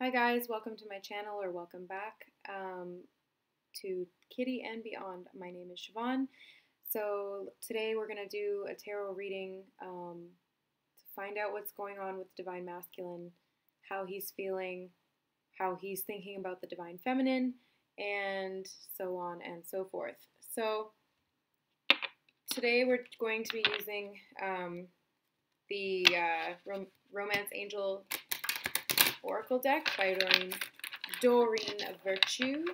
Hi guys, welcome to my channel or welcome back to Kitty and Beyond. My name is Shvon. So today we're going to do a tarot reading to find out what's going on with the Divine Masculine, how he's feeling, how he's thinking about the Divine Feminine, and so on and so forth. So today we're going to be using the Romance Angel Oracle deck by Doreen of Virtue,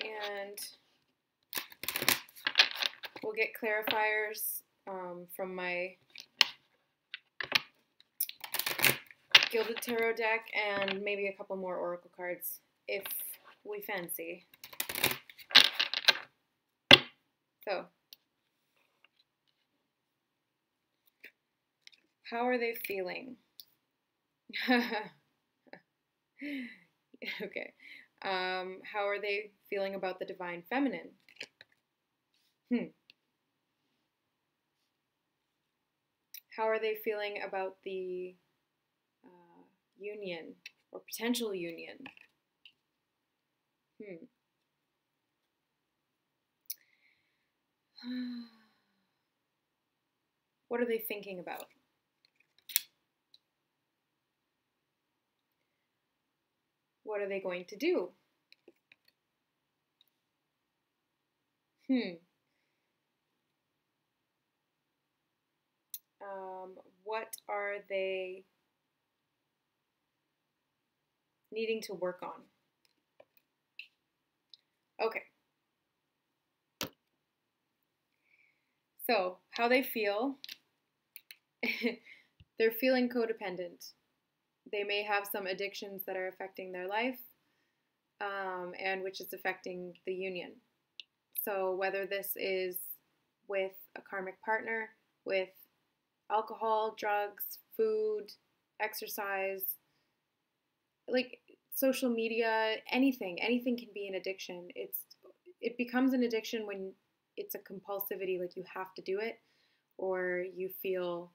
and we'll get clarifiers from my Gilded tarot deck and maybe a couple more oracle cards if we fancy. So, how are they feeling? Okay. How are they feeling about the Divine Feminine? How are they feeling about the union or potential union? What are they thinking about? What are they going to do? What are they needing to work on? Okay. So, how they feel. They're feeling codependent. They may have some addictions that are affecting their life, and which is affecting the union. So whether this is with a karmic partner, with alcohol, drugs, food, exercise, like social media, anything can be an addiction. It becomes an addiction when it's a compulsivity, like you have to do it or you feel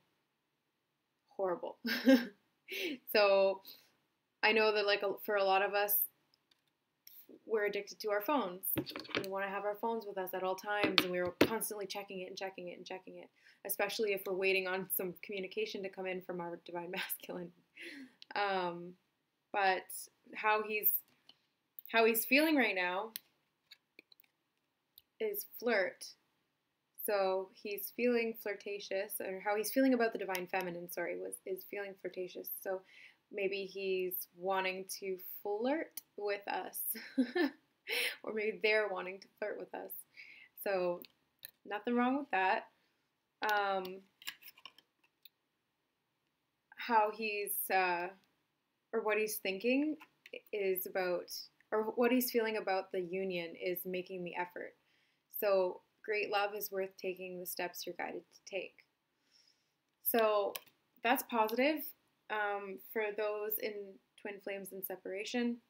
horrible. So I know that for a lot of us, we're addicted to our phones. We want to have our phones with us at all times, and we're constantly checking it and checking it and checking it, especially if we're waiting on some communication to come in from our Divine Masculine. But how he's feeling right now is flirt. So he's feeling flirtatious, or how he's feeling about the Divine Feminine, is feeling flirtatious. So maybe he's wanting to flirt with us, or maybe they're wanting to flirt with us. So nothing wrong with that. How he's, or what he's thinking is about, or what he's feeling about the union is making the effort. So great love is worth taking the steps you're guided to take. So that's positive. For those in twin flames and separation,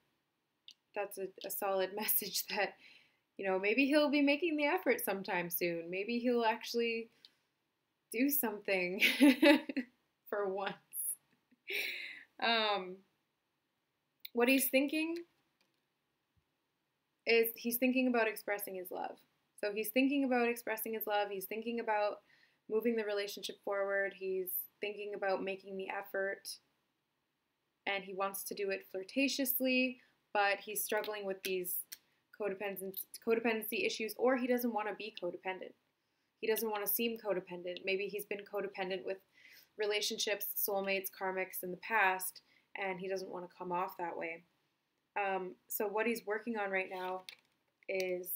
that's a solid message that, maybe he'll be making the effort sometime soon. Maybe he'll actually do something for once. What he's thinking is he's thinking about expressing his love. So he's thinking about expressing his love. He's thinking about moving the relationship forward. He's thinking about making the effort, and he wants to do it flirtatiously, but he's struggling with these codependency issues, or he doesn't want to be codependent. He doesn't want to seem codependent. Maybe he's been codependent with relationships, soulmates, karmics in the past, and he doesn't want to come off that way. So what he's working on right now is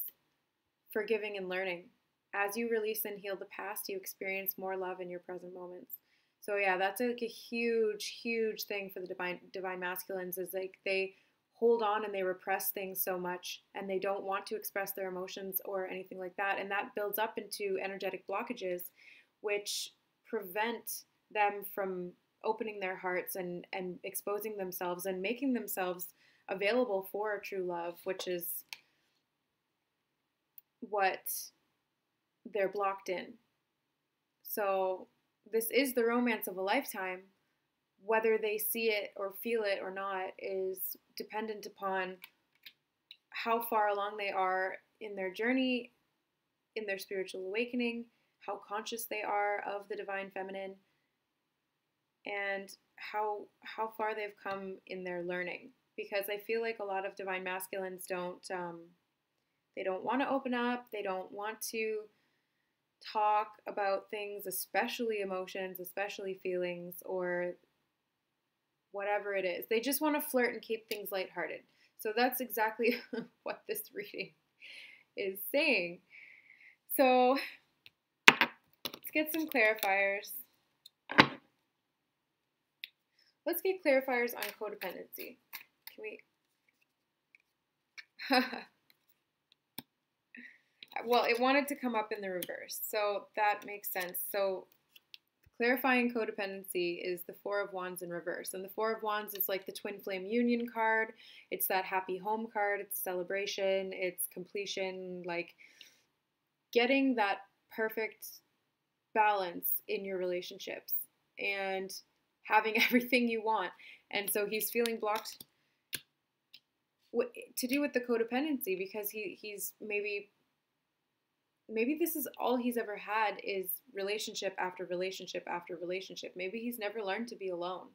forgiving and learning. As you release and heal the past, you experience more love in your present moments. So yeah, that's like a huge, huge thing for the divine masculines, is like they hold on and they repress things so much, and they don't want to express their emotions or anything like that. And that builds up into energetic blockages, which prevent them from opening their hearts and exposing themselves and making themselves available for true love, which is what they're blocked in. So this is the romance of a lifetime, whether they see it or feel it or not is dependent upon how far along they are in their journey, in their spiritual awakening, how conscious they are of the divine feminine, and how far they've come in their learning. Because I feel like a lot of divine masculines don't want to open up, they don't want to talk about things, especially emotions, especially feelings, or whatever it is. They just want to flirt and keep things lighthearted. So that's exactly what this reading is saying. So let's get some clarifiers. Let's get clarifiers on codependency. Can we? Well, it wanted to come up in the reverse, so that makes sense. So clarifying codependency is the Four of Wands in reverse. And the Four of Wands is like the twin flame union card. It's that happy home card. It's celebration. It's completion. Like getting that perfect balance in your relationships and having everything you want. And so he's feeling blocked to do with the codependency because he's maybe this is all he's ever had is relationship after relationship after relationship. Maybe he's never learned to be alone.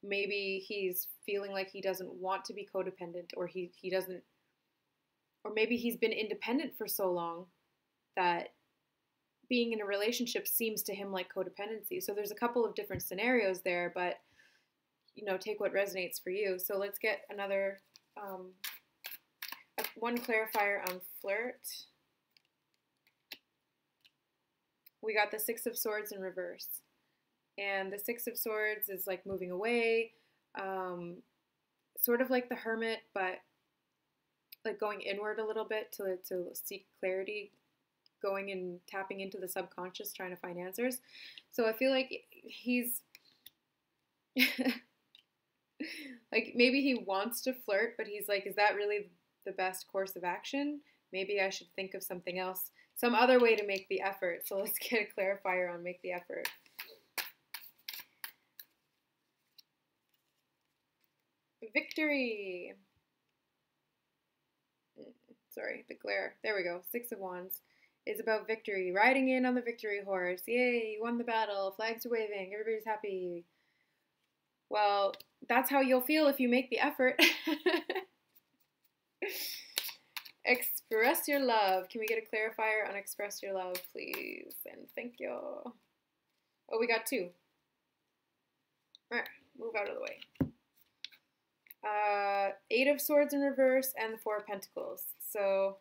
Maybe he's feeling like he doesn't want to be codependent, or he doesn't, or maybe he's been independent for so long that being in a relationship seems to him like codependency. So there's a couple of different scenarios there, but take what resonates for you. So let's get another one clarifier on flirt. We got the Six of Swords in reverse. And the Six of Swords is like moving away, sort of like the Hermit, but like going inward a little bit to seek clarity, going and tapping into the subconscious, trying to find answers. So I feel like he's like maybe he wants to flirt, but he's like, is that really the best course of action? Maybe I should think of something else, some other way to make the effort. So let's get a clarifier on make the effort. Victory. Sorry, the glare. There we go. Six of Wands is about victory. Riding in on the victory horse. Yay, you won the battle. Flags are waving. Everybody's happy. Well, that's how you'll feel if you make the effort. Express your love. Can we get a clarifier on express your love, please? And thank you. Oh, we got two. All right, move out of the way. Eight of Swords in reverse and the Four of Pentacles. So,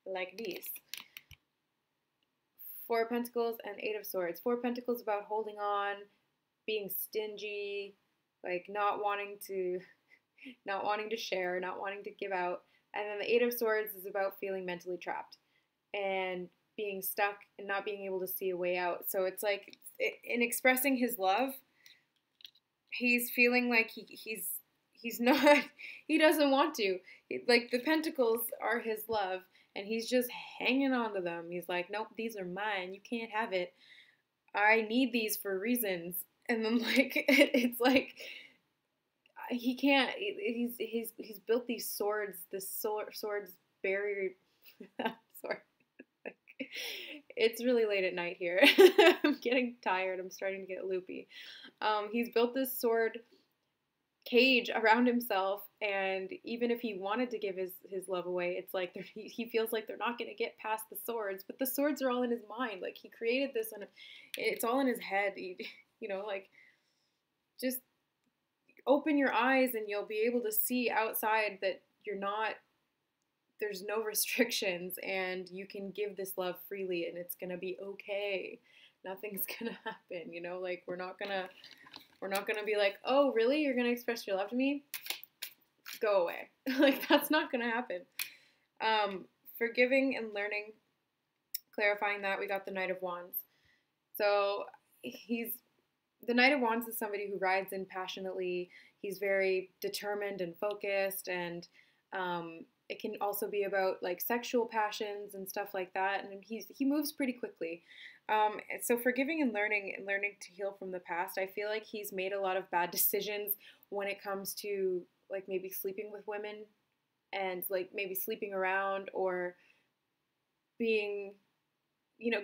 like these. Four of Pentacles and Eight of Swords. Four of Pentacles about holding on, being stingy, like not wanting to share, not wanting to give out. And then the Eight of Swords is about feeling mentally trapped and being stuck and not being able to see a way out. So it's like in expressing his love, he's feeling like he's not, he doesn't want to. Like the Pentacles are his love and he's just hanging on to them. He's like, nope, these are mine. You can't have it. I need these for reasons. And then like, it's like, he can't, he's built these swords, swords barrier, sorry. It's really late at night here. I'm getting tired. I'm starting to get loopy. He's built this sword cage around himself, and even if he wanted to give his love away, it's like he feels like they're not going to get past the swords, but the swords are all in his mind. Like he created this, and it's all in his head. Like just open your eyes and you'll be able to see outside that there's no restrictions and you can give this love freely and it's going to be okay. Nothing's going to happen, like we're not going to be like, oh, really? You're going to express your love to me? Go away. Like that's not going to happen. Forgiving and learning, clarifying that, we got the Knight of Wands. So the Knight of Wands is somebody who rides in passionately. He's very determined and focused, and it can also be about like sexual passions and stuff like that. And he moves pretty quickly. So forgiving and learning to heal from the past, I feel like he's made a lot of bad decisions when it comes to like maybe sleeping with women and like maybe sleeping around or being,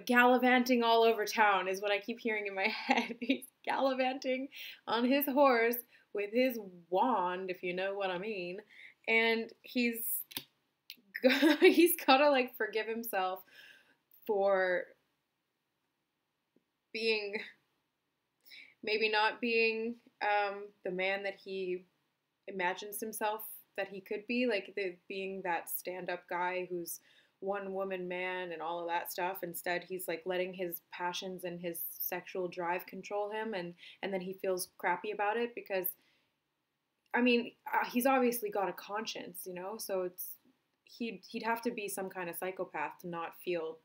gallivanting all over town is what I keep hearing in my head. He's gallivanting on his horse with his wand, if you know what I mean. And he's gotta like forgive himself for being maybe not being the man that he imagines himself that he could be, like being that stand-up guy who's one woman man and all of that stuff. Instead, he's like letting his passions and his sexual drive control him, and then he feels crappy about it because, I mean, he's obviously got a conscience, so he'd have to be some kind of psychopath to not feel,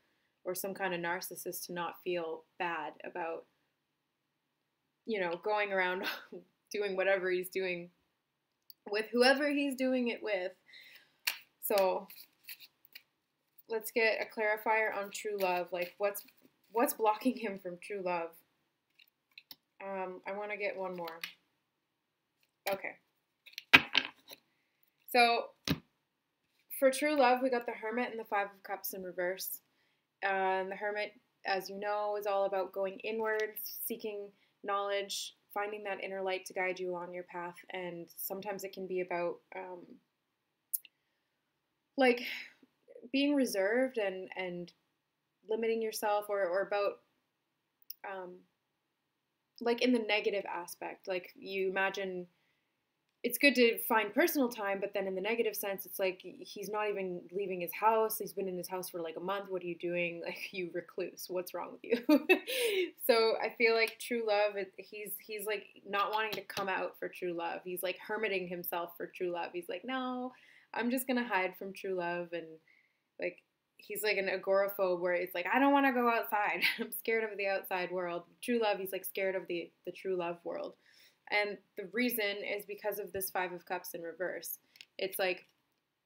or some kind of narcissist to not feel bad about, going around doing whatever he's doing with whoever he's doing it with. So let's get a clarifier on true love. Like what's blocking him from true love? I want to get one more. Okay. So for true love, we got the Hermit and the Five of Cups in reverse. And the Hermit, as you know, is all about going inwards, seeking knowledge, finding that inner light to guide you along your path. And sometimes it can be about like being reserved and limiting yourself, or about like in the negative aspect. Like you imagine it's good to find personal time, but then in the negative sense, it's like he's not even leaving his house. He's been in his house for like a month. What are you doing? Like, you recluse. What's wrong with you? So I feel like true love, he's like not wanting to come out for true love. He's like hermiting himself for true love. He's like, no, I'm just going to hide from true love. And like, he's like an agoraphobe where it's like, I don't want to go outside. I'm scared of the outside world. True love, he's like scared of the true love world. And the reason is because of this Five of Cups in reverse. It's like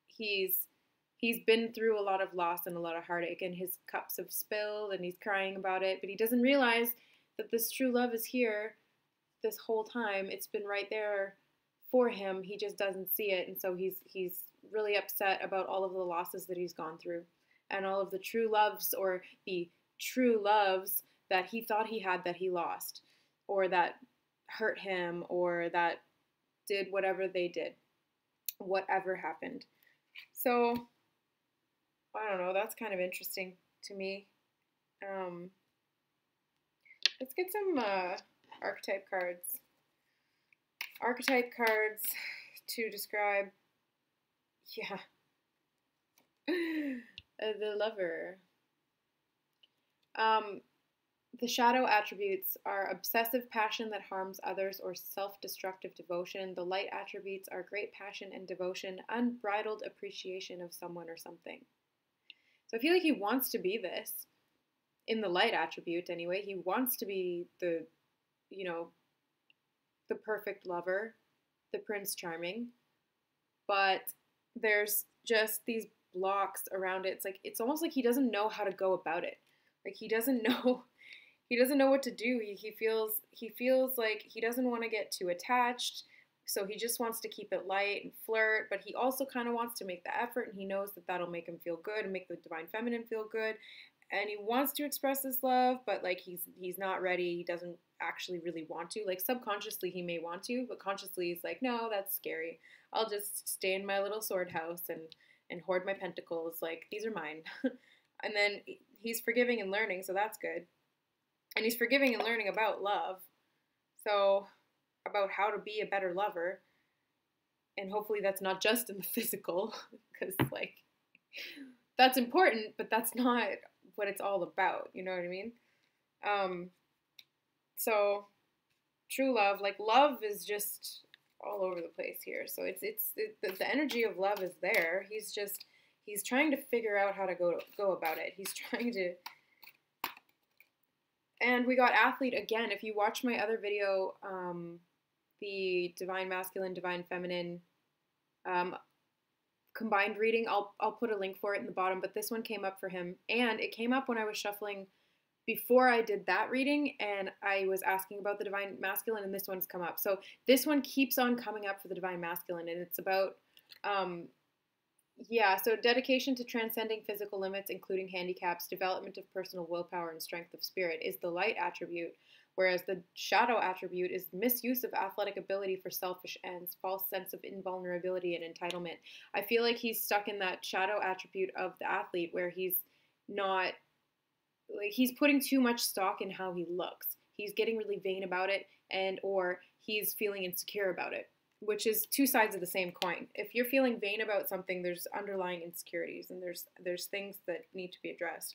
he's been through a lot of loss and a lot of heartache, and his cups have spilled and he's crying about it, but he doesn't realize that this true love is here this whole time. It's been right there for him. He just doesn't see it, and so he's really upset about all of the losses that he's gone through and all of the true loves, or the true loves that he thought he had that he lost, or that hurt him, or that did whatever they did, whatever happened. So I don't know, that's kind of interesting to me. Let's get some archetype cards. Archetype cards to describe, the lover. The shadow attributes are obsessive passion that harms others or self-destructive devotion. The light attributes are great passion and devotion, unbridled appreciation of someone or something. So I feel like he wants to be this, in the light attribute anyway. He wants to be the perfect lover, the Prince Charming, but there's just these blocks around it. It's almost like he doesn't know how to go about it. Like he doesn't know what to do. He feels like he doesn't want to get too attached, so he just wants to keep it light and flirt, but he also kind of wants to make the effort, and he knows that that'll make him feel good and make the divine feminine feel good, and he wants to express his love, but like he's not ready. He doesn't actually really want to. Like subconsciously he may want to, but consciously he's like, no, that's scary. I'll just stay in my little sword house and hoard my pentacles. Like, these are mine. And then he's forgiving and learning, so that's good. And he's forgiving and learning about love, so about how to be a better lover. And hopefully that's not just in the physical, because like that's important, but that's not what it's all about. You know what I mean? So true love, like love is just all over the place here. So the energy of love is there. He's trying to figure out how to go about it. He's trying to. And we got athlete again. If you watch my other video, the divine masculine, divine feminine combined reading, I'll put a link for it in the bottom, but this one came up for him, and it came up when I was shuffling before I did that reading, and I was asking about the Divine Masculine, and this one's come up. So this one keeps on coming up for the Divine Masculine, and it's about, so dedication to transcending physical limits, including handicaps, development of personal willpower, and strength of spirit is the light attribute, whereas the shadow attribute is misuse of athletic ability for selfish ends, false sense of invulnerability and entitlement. I feel like he's stuck in that shadow attribute of the athlete where he's not, like, he's putting too much stock in how he looks. He's getting really vain about it, and or he's feeling insecure about it, which is two sides of the same coin. If you're feeling vain about something, there's underlying insecurities, and there's things that need to be addressed.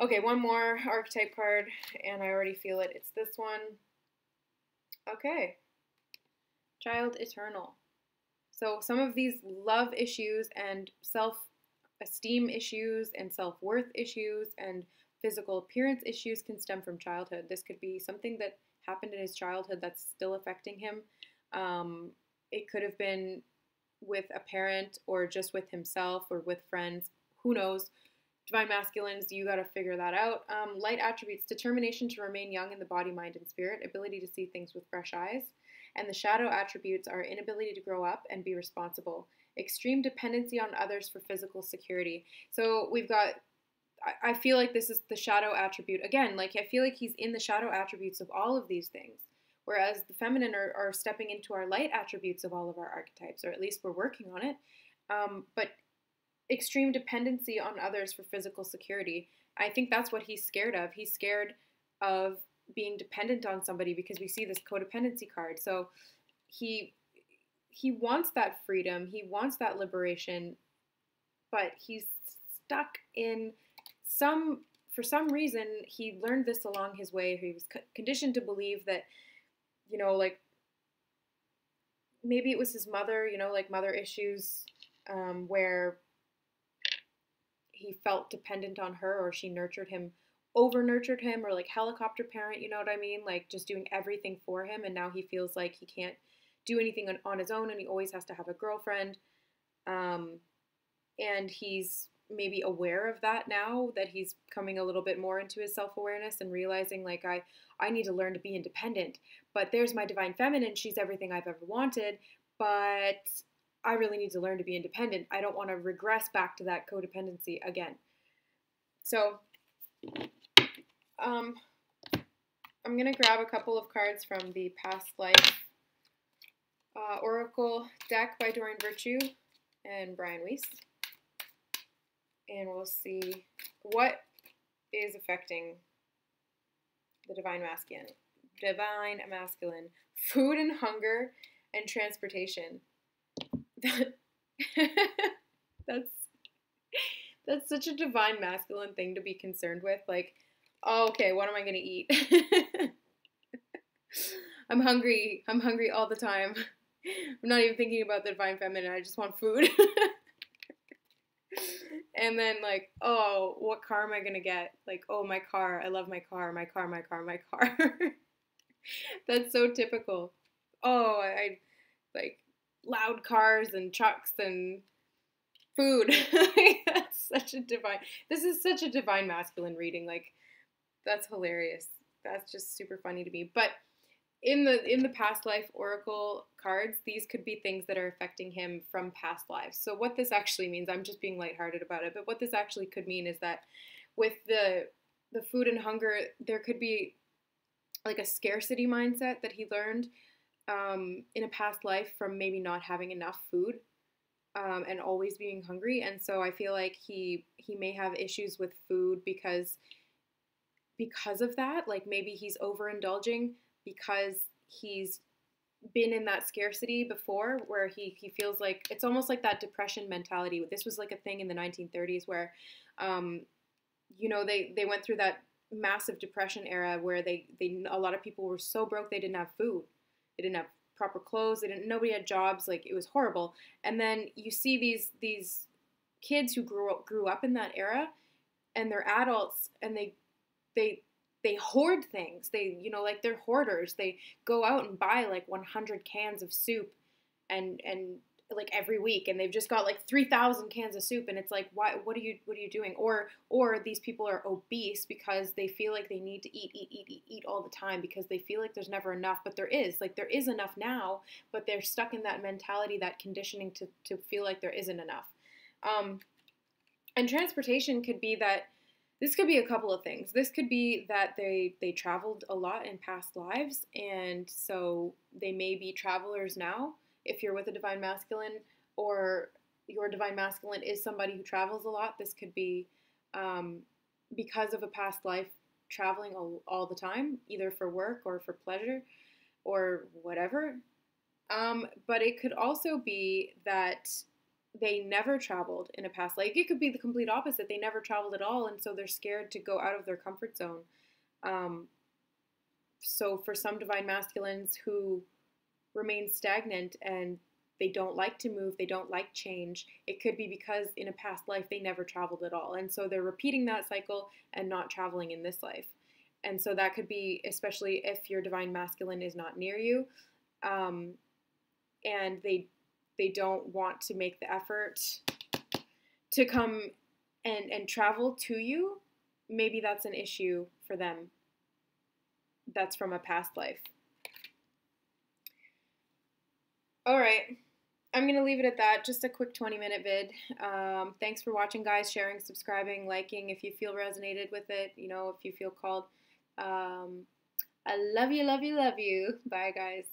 Okay, one more archetype card, and I already feel it. It's this one. Okay. Child Eternal. So some of these love issues and self-esteem issues and self-worth issues and physical appearance issues can stem from childhood. This could be something that happened in his childhood that's still affecting him. It could have been with a parent or just with himself or with friends. Who knows? Divine Masculines, you got to figure that out. Light attributes, determination to remain young in the body, mind, and spirit, ability to see things with fresh eyes. And the shadow attributes are inability to grow up and be responsible. Extreme dependency on others for physical security. So we've got, I feel like this is the shadow attribute. Again, like I feel like he's in the shadow attributes of all of these things. Whereas the feminine are stepping into our light attributes of all of our archetypes, or at least we're working on it. But extreme dependency on others for physical security, I think that's what he's scared of. He's scared of being dependent on somebody because we see this codependency card. So he wants that freedom, he wants that liberation, but he's stuck in for some reason, he learned this along his way. He was conditioned to believe that, you know, like maybe it was his mother, you know, like mother issues, where he felt dependent on her, or she nurtured him, over-nurtured him, or like helicopter parent, you know what I mean? Like just doing everything for him, and now he feels like he can't do anything on his own, and he always has to have a girlfriend. And he's maybe aware of that now, that he's coming a little bit more into his self-awareness and realizing like, I need to learn to be independent, but there's my divine feminine, she's everything I've ever wanted, but I really need to learn to be independent. I don't want to regress back to that codependency again. So I'm going to grab a couple of cards from the Past Life Oracle deck by Doreen Virtue and Brian Weiss. And we'll see what is affecting the Divine Masculine. Divine Masculine. Food and hunger and transportation. That's such a Divine Masculine thing to be concerned with. Like, oh, okay, what am I going to eat? I'm hungry. I'm hungry all the time. I'm not even thinking about the Divine Feminine. I just want food. And then like, oh, what car am I going to get? Like, oh, my car. I love my car, my car, my car, my car. That's so typical. Oh, I like loud cars and trucks and food. That's such a divine. This is such a Divine Masculine reading. Like, that's hilarious. That's just super funny to me. But in the Past Life Oracle cards, these could be things that are affecting him from past lives. So what this actually means, I'm just being lighthearted about it, but what this actually could mean is that with the food and hunger, there could be like a scarcity mindset that he learned in a past life from maybe not having enough food and always being hungry. And so I feel like he may have issues with food because of that. Like maybe he's overindulging because he's been in that scarcity before, where he feels like it's almost like that depression mentality. This was like a thing in the 1930s where, you know, they went through that massive depression era where a lot of people were so broke they didn't have food, they didn't have proper clothes, nobody had jobs, like it was horrible. And then you see these kids who grew up in that era, and they're adults, and they hoard things. They, you know, like they're hoarders. They go out and buy like 100 cans of soup and like every week, and they've just got like 3,000 cans of soup, and it's like, why, what are you doing? Or these people are obese because they feel like they need to eat all the time, because they feel like there's never enough, but there is enough now, but they're stuck in that mentality, that conditioning to feel like there isn't enough. And transportation could be that, this could be a couple of things. This could be that they traveled a lot in past lives, and so they may be travelers now, if you're with a divine masculine, or your divine masculine is somebody who travels a lot. This could be because of a past life, traveling all the time, either for work or for pleasure or whatever. But it could also be that they never traveled in a past life. It could be the complete opposite. They never traveled at all, and so they're scared to go out of their comfort zone. So for some divine masculines who remain stagnant and they don't like to move, they don't like change, it could be because in a past life they never traveled at all, and so they're repeating that cycle and not traveling in this life. And so that could be, especially if your divine masculine is not near you, and they don't want to make the effort to come and travel to you. Maybe that's an issue for them. That's from a past life. All right, I'm going to leave it at that. Just a quick 20-minute vid. Thanks for watching, guys. Sharing, subscribing, liking if you feel resonated with it, if you feel called. I love you, love you, love you. Bye, guys.